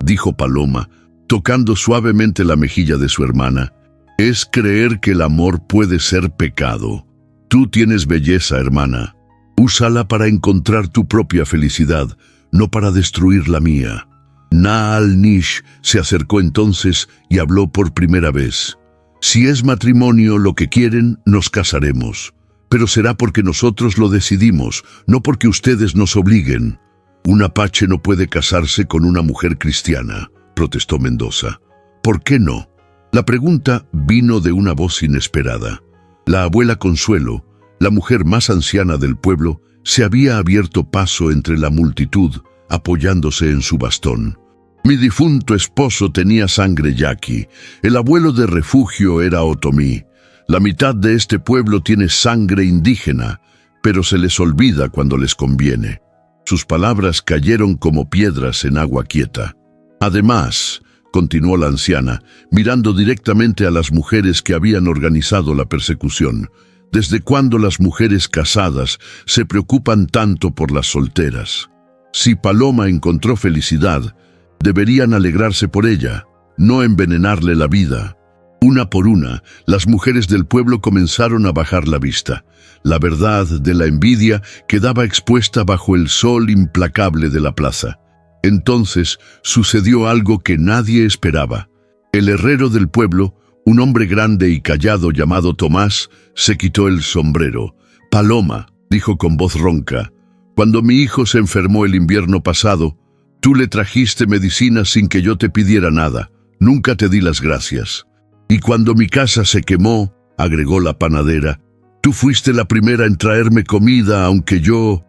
dijo Paloma, tocando suavemente la mejilla de su hermana, «es creer que el amor puede ser pecado. Tú tienes belleza, hermana. Úsala para encontrar tu propia felicidad, no para destruir la mía». Naal Nish se acercó entonces y habló por primera vez. «Si es matrimonio lo que quieren, nos casaremos. pero será porque nosotros lo decidimos, no porque ustedes nos obliguen. Un apache no puede casarse con una mujer cristiana, protestó Mendoza. ¿Por qué no? La pregunta vino de una voz inesperada. La abuela Consuelo, la mujer más anciana del pueblo, se había abierto paso entre la multitud, apoyándose en su bastón. Mi difunto esposo tenía sangre yaqui. El abuelo de refugio era otomí. La mitad de este pueblo tiene sangre indígena, pero se les olvida cuando les conviene. Sus palabras cayeron como piedras en agua quieta. Además, continuó la anciana, mirando directamente a las mujeres que habían organizado la persecución, ¿desde cuándo las mujeres casadas se preocupan tanto por las solteras? Si Paloma encontró felicidad, deberían alegrarse por ella, no envenenarle la vida. Una por una, las mujeres del pueblo comenzaron a bajar la vista. La verdad de la envidia quedaba expuesta bajo el sol implacable de la plaza. Entonces sucedió algo que nadie esperaba. El herrero del pueblo, un hombre grande y callado llamado Tomás, se quitó el sombrero. «Paloma», dijo con voz ronca, «cuando mi hijo se enfermó el invierno pasado, tú le trajiste medicina sin que yo te pidiera nada. Nunca te di las gracias. Y cuando mi casa se quemó», agregó la panadera, «tú fuiste la primera en traerme comida, aunque yo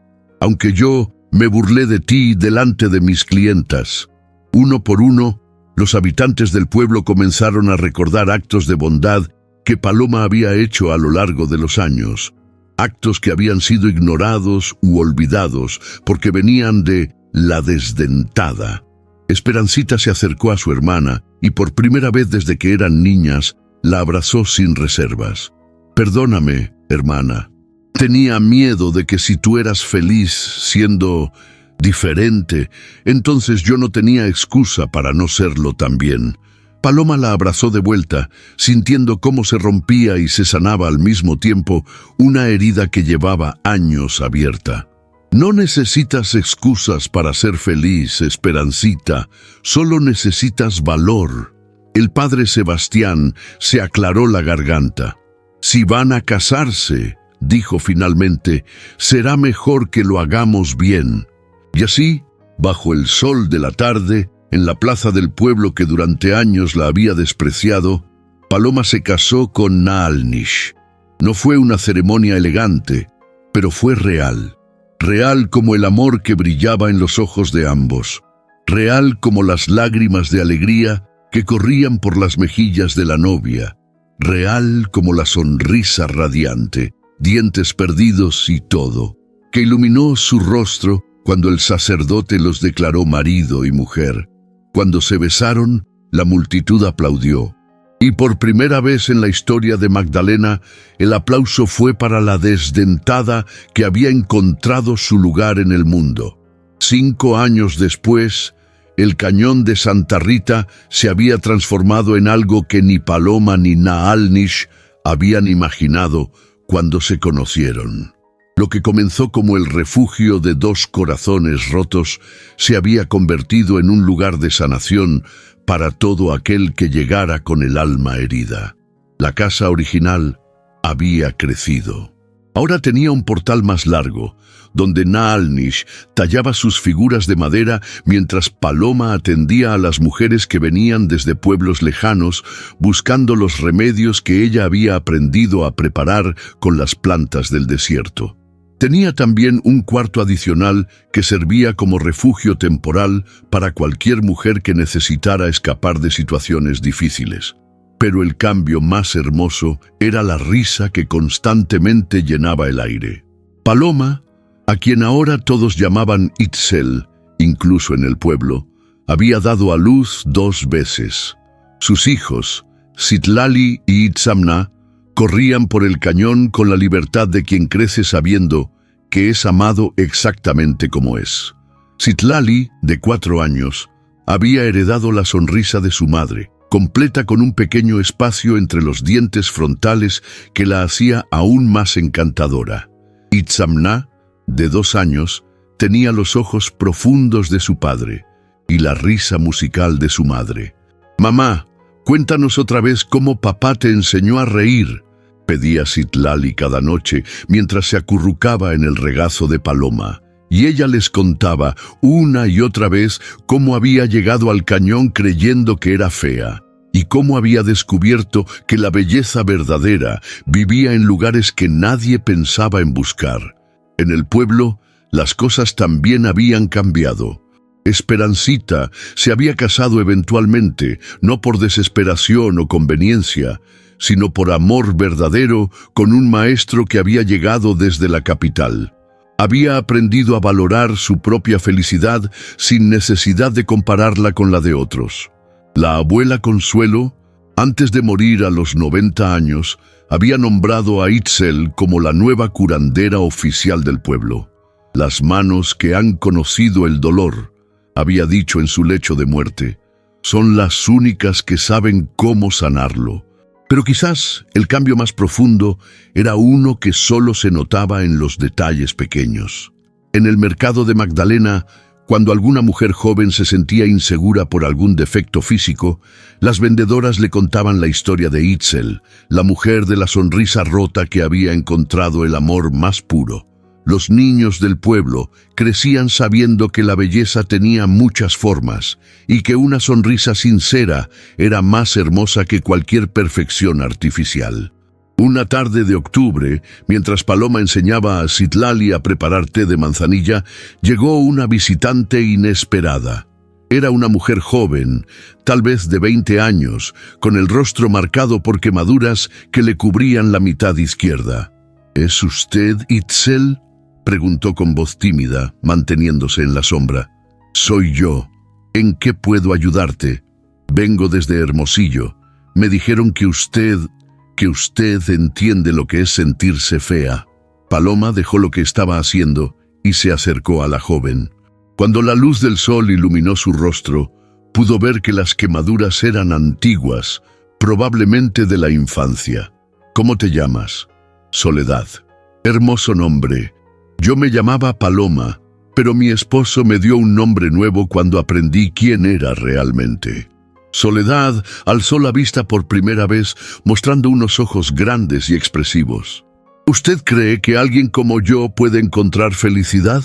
me burlé de ti delante de mis clientas». Uno por uno, los habitantes del pueblo comenzaron a recordar actos de bondad que Paloma había hecho a lo largo de los años. Actos que habían sido ignorados u olvidados porque venían de la desdentada. Esperancita se acercó a su hermana y por primera vez desde que eran niñas, la abrazó sin reservas. «Perdóname, hermana. Tenía miedo de que si tú eras feliz siendo diferente, entonces yo no tenía excusa para no serlo también». Paloma la abrazó de vuelta, sintiendo cómo se rompía y se sanaba al mismo tiempo una herida que llevaba años abierta. «No necesitas excusas para ser feliz, Esperancita, solo necesitas valor». El padre Sebastián se aclaró la garganta. «Si van a casarse», dijo finalmente, «será mejor que lo hagamos bien». Y así, bajo el sol de la tarde, en la plaza del pueblo que durante años la había despreciado, Paloma se casó con Naalnish. No fue una ceremonia elegante, pero fue real. Real como el amor que brillaba en los ojos de ambos. Real como las lágrimas de alegría que corrían por las mejillas de la novia. Real como la sonrisa radiante, dientes perdidos y todo, que iluminó su rostro cuando el sacerdote los declaró marido y mujer. Cuando se besaron, la multitud aplaudió. Y por primera vez en la historia de Magdalena, el aplauso fue para la desdentada que había encontrado su lugar en el mundo. 5 años después, el cañón de Santa Rita se había transformado en algo que ni Paloma ni Naalnish habían imaginado cuando se conocieron. Lo que comenzó como el refugio de 2 corazones rotos se había convertido en un lugar de sanación para todo aquel que llegara con el alma herida. La casa original había crecido. Ahora tenía un portal más largo, donde Naalnish tallaba sus figuras de madera mientras Paloma atendía a las mujeres que venían desde pueblos lejanos buscando los remedios que ella había aprendido a preparar con las plantas del desierto. Tenía también un cuarto adicional que servía como refugio temporal para cualquier mujer que necesitara escapar de situaciones difíciles. Pero el cambio más hermoso era la risa que constantemente llenaba el aire. Paloma, a quien ahora todos llamaban Itzel, incluso en el pueblo, había dado a luz 2 veces. Sus hijos, Citlali y Itzamna, corrían por el cañón con la libertad de quien crece sabiendo que es amado exactamente como es. Citlali, de 4 años, había heredado la sonrisa de su madre, completa con un pequeño espacio entre los dientes frontales que la hacía aún más encantadora. Itzamna, de 2 años, tenía los ojos profundos de su padre y la risa musical de su madre. «Mamá, cuéntanos otra vez cómo papá te enseñó a reír», pedía Citlali cada noche mientras se acurrucaba en el regazo de Paloma. Y ella les contaba una y otra vez cómo había llegado al cañón creyendo que era fea, y cómo había descubierto que la belleza verdadera vivía en lugares que nadie pensaba en buscar. En el pueblo, las cosas también habían cambiado. Esperancita se había casado eventualmente, no por desesperación o conveniencia, sino por amor verdadero con un maestro que había llegado desde la capital. Había aprendido a valorar su propia felicidad sin necesidad de compararla con la de otros. La abuela Consuelo, antes de morir a los 90 años, había nombrado a Itzel como la nueva curandera oficial del pueblo. Las manos que han conocido el dolor, había dicho en su lecho de muerte, son las únicas que saben cómo sanarlo. Pero quizás el cambio más profundo era uno que solo se notaba en los detalles pequeños. En el mercado de Magdalena, cuando alguna mujer joven se sentía insegura por algún defecto físico, las vendedoras le contaban la historia de Itzel, la mujer de la sonrisa rota que había encontrado el amor más puro. Los niños del pueblo crecían sabiendo que la belleza tenía muchas formas y que una sonrisa sincera era más hermosa que cualquier perfección artificial. Una tarde de octubre, mientras Paloma enseñaba a Citlali a preparar té de manzanilla, llegó una visitante inesperada. Era una mujer joven, tal vez de 20 años, con el rostro marcado por quemaduras que le cubrían la mitad izquierda. ¿Es usted Itzel?, preguntó con voz tímida, manteniéndose en la sombra. Soy yo. ¿En qué puedo ayudarte? Vengo desde Hermosillo. Me dijeron que usted entiende lo que es sentirse fea. Paloma dejó lo que estaba haciendo y se acercó a la joven. Cuando la luz del sol iluminó su rostro, pudo ver que las quemaduras eran antiguas, probablemente de la infancia. ¿Cómo te llamas? Soledad. Hermoso nombre. Yo me llamaba Paloma, pero mi esposo me dio un nombre nuevo cuando aprendí quién era realmente. Soledad alzó la vista por primera vez, mostrando unos ojos grandes y expresivos. ¿Usted cree que alguien como yo puede encontrar felicidad?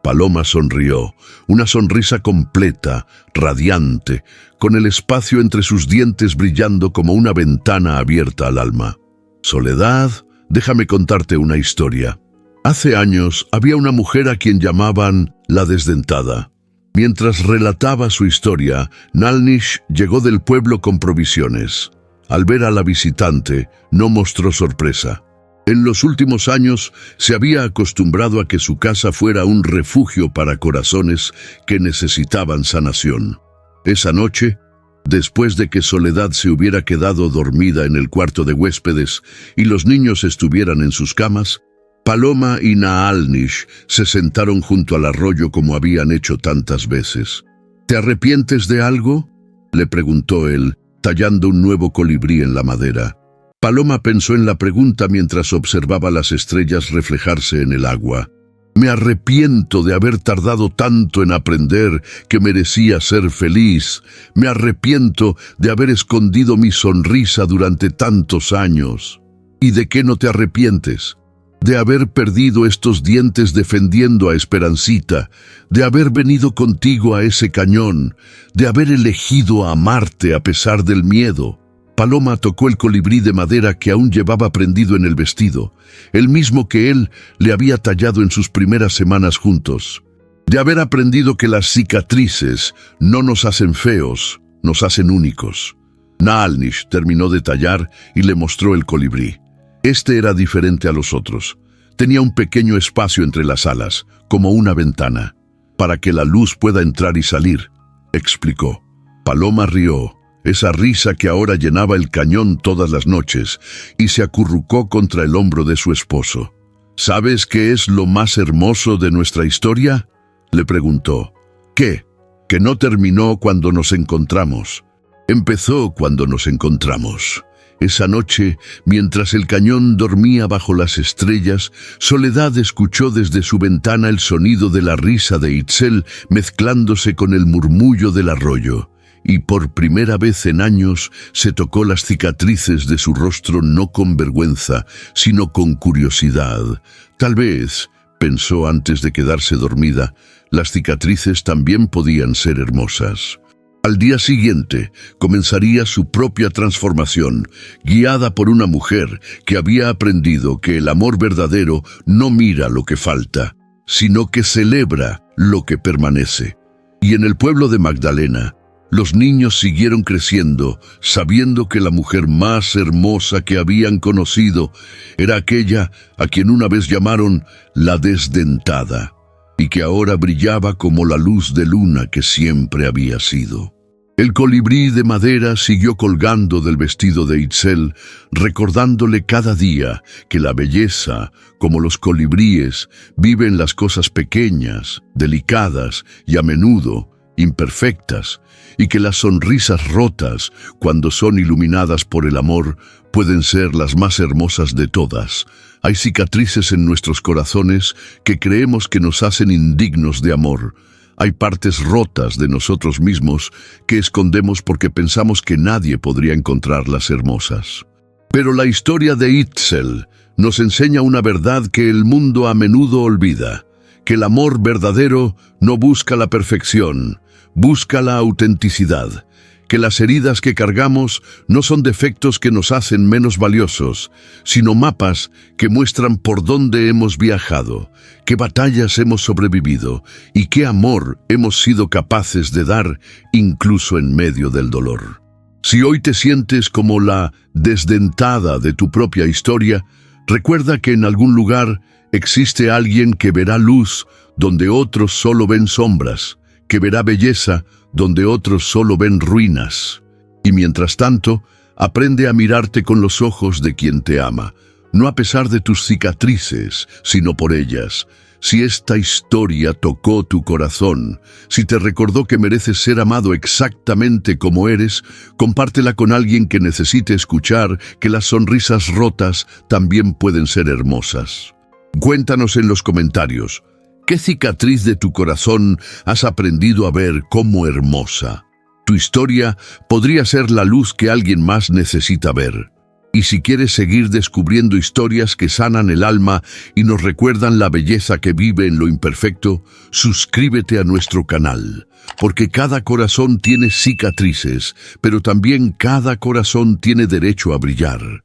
Paloma sonrió, una sonrisa completa, radiante, con el espacio entre sus dientes brillando como una ventana abierta al alma. Soledad, déjame contarte una historia. Hace años había una mujer a quien llamaban la desdentada. Mientras relataba su historia, Nalnish llegó del pueblo con provisiones. Al ver a la visitante, no mostró sorpresa. En los últimos años se había acostumbrado a que su casa fuera un refugio para corazones que necesitaban sanación. Esa noche, después de que Soledad se hubiera quedado dormida en el cuarto de huéspedes y los niños estuvieran en sus camas, Paloma y Nalnish se sentaron junto al arroyo como habían hecho tantas veces. ¿Te arrepientes de algo?, le preguntó él, tallando un nuevo colibrí en la madera. Paloma pensó en la pregunta mientras observaba las estrellas reflejarse en el agua. Me arrepiento de haber tardado tanto en aprender que merecía ser feliz. Me arrepiento de haber escondido mi sonrisa durante tantos años. ¿Y de qué no te arrepientes? De haber perdido estos dientes defendiendo a Esperancita, de haber venido contigo a ese cañón, de haber elegido amarte a pesar del miedo. Paloma tocó el colibrí de madera que aún llevaba prendido en el vestido, el mismo que él le había tallado en sus primeras semanas juntos. De haber aprendido que las cicatrices no nos hacen feos, nos hacen únicos. Nalnish terminó de tallar y le mostró el colibrí. Este era diferente a los otros. Tenía un pequeño espacio entre las alas, como una ventana, para que la luz pueda entrar y salir, explicó. Paloma rió, esa risa que ahora llenaba el cañón todas las noches, y se acurrucó contra el hombro de su esposo. ¿Sabes qué es lo más hermoso de nuestra historia?, le preguntó. ¿Qué? Que no terminó cuando nos encontramos. Empezó cuando nos encontramos. Esa noche, mientras el cañón dormía bajo las estrellas, Soledad escuchó desde su ventana el sonido de la risa de Itzel mezclándose con el murmullo del arroyo. y por primera vez en años se tocó las cicatrices de su rostro no con vergüenza, sino con curiosidad. Tal vez, pensó antes de quedarse dormida, las cicatrices también podían ser hermosas. Al día siguiente comenzaría su propia transformación, guiada por una mujer que había aprendido que el amor verdadero no mira lo que falta, sino que celebra lo que permanece. Y en el pueblo de Magdalena, los niños siguieron creciendo, sabiendo que la mujer más hermosa que habían conocido era aquella a quien una vez llamaron la desdentada, y que ahora brillaba como la luz de luna que siempre había sido. El colibrí de madera siguió colgando del vestido de Itzel, recordándole cada día que la belleza, como los colibríes, vive en las cosas pequeñas, delicadas y a menudo imperfectas, y que las sonrisas rotas, cuando son iluminadas por el amor, pueden ser las más hermosas de todas. Hay cicatrices en nuestros corazones que creemos que nos hacen indignos de amor. Hay partes rotas de nosotros mismos que escondemos porque pensamos que nadie podría encontrarlas hermosas. Pero la historia de Itzel nos enseña una verdad que el mundo a menudo olvida, que el amor verdadero no busca la perfección, busca la autenticidad, que las heridas que cargamos no son defectos que nos hacen menos valiosos, sino mapas que muestran por dónde hemos viajado, qué batallas hemos sobrevivido y qué amor hemos sido capaces de dar incluso en medio del dolor. Si hoy te sientes como la desdentada de tu propia historia, recuerda que en algún lugar existe alguien que verá luz donde otros solo ven sombras, que verá belleza donde otros solo ven ruinas. Y mientras tanto, aprende a mirarte con los ojos de quien te ama, no a pesar de tus cicatrices, sino por ellas. Si esta historia tocó tu corazón, si te recordó que mereces ser amado exactamente como eres, compártela con alguien que necesite escuchar que las sonrisas rotas también pueden ser hermosas. Cuéntanos en los comentarios, ¿qué cicatriz de tu corazón has aprendido a ver como hermosa? Tu historia podría ser la luz que alguien más necesita ver. Y si quieres seguir descubriendo historias que sanan el alma y nos recuerdan la belleza que vive en lo imperfecto, suscríbete a nuestro canal, porque cada corazón tiene cicatrices, pero también cada corazón tiene derecho a brillar.